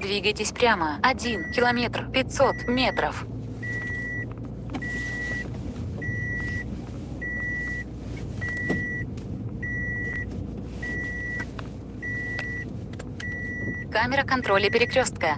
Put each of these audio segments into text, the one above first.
Двигайтесь прямо. 1 километр 500 метров. Камера контроля перекрестка.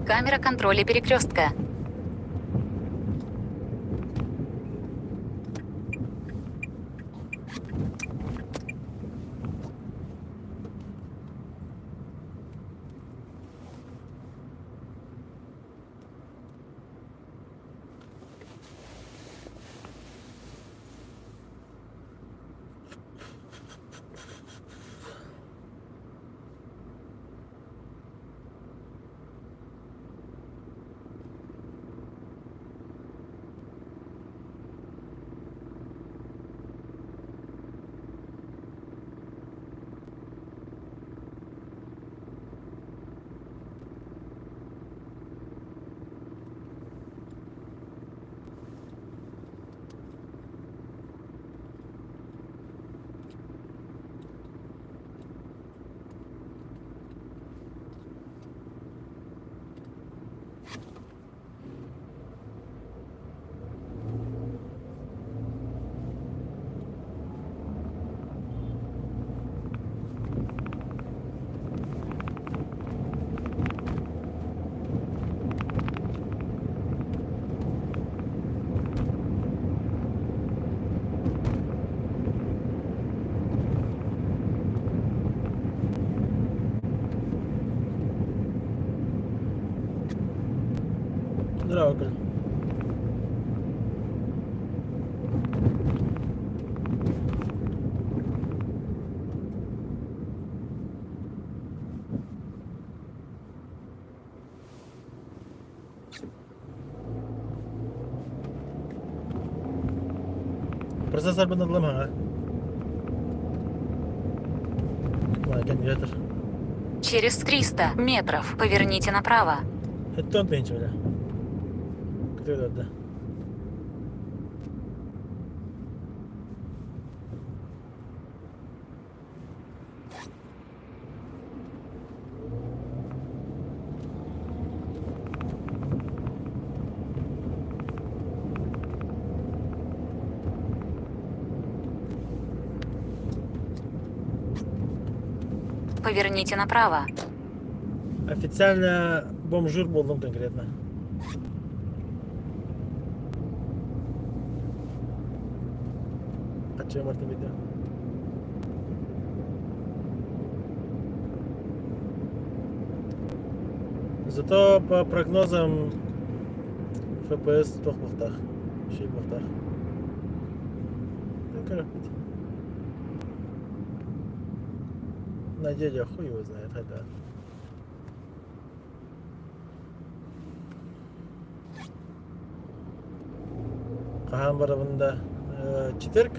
Камера контроля перекрестка. Droga. Процессор бенодлама. Ветер. Через 300 метров поверните направо. Это он пенчил, да? Кто это, да? Поверните направо. Официально бомжур болдым конкретно. Качаем это видео. Зато по прогнозам ФПС в бухтах. Шей бухтах. Ну как быть? На дядя хуй его знает, хотя. Кахан барабанда четверг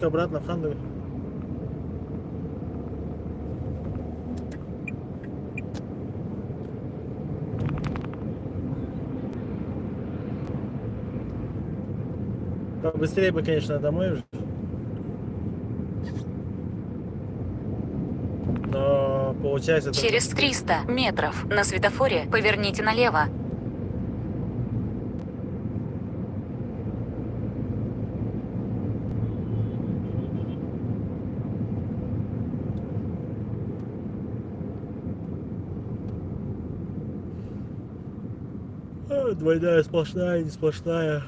обратно в Ханду. Побыстрее бы, конечно, домой уже. Но получается... только- Через 300 метров на светофоре поверните налево. Двойная сплошная, не сплошная.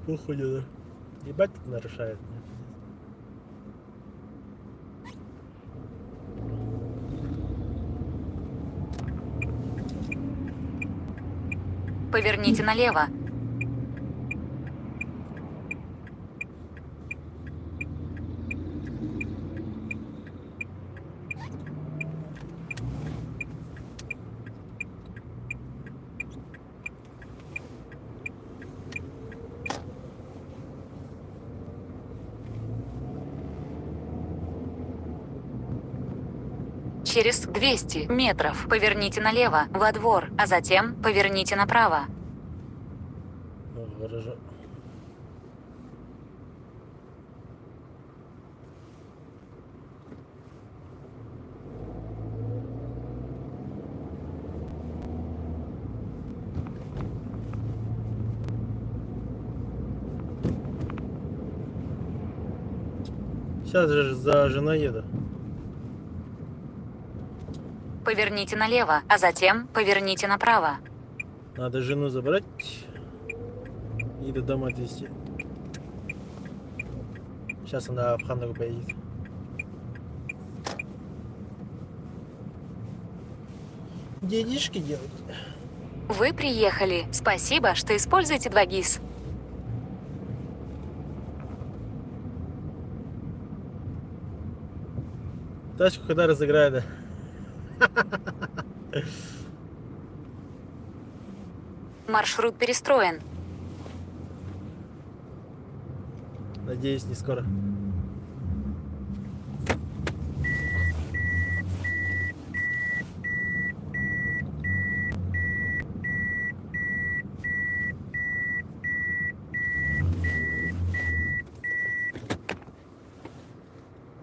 Похуй, да. Ебать тут нарушает. Поверните налево. Через 200 метров поверните налево, во двор, а затем поверните направо. Ну, хорошо. Сейчас же за женой еду. Поверните налево, а затем поверните направо. Надо жену забрать и до дома отвезти. Сейчас она в Ханнагу поедет. Денежки делать. Вы приехали. Спасибо, что используете 2GIS. Тачку когда разыграю, да? Маршрут перестроен. Надеюсь, не скоро.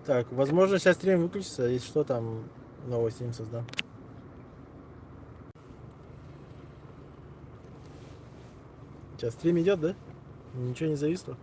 Так, возможно, сейчас стрим выключится, если что, там новый стрим создам. Сейчас стрим идет, да? Ничего не зависло.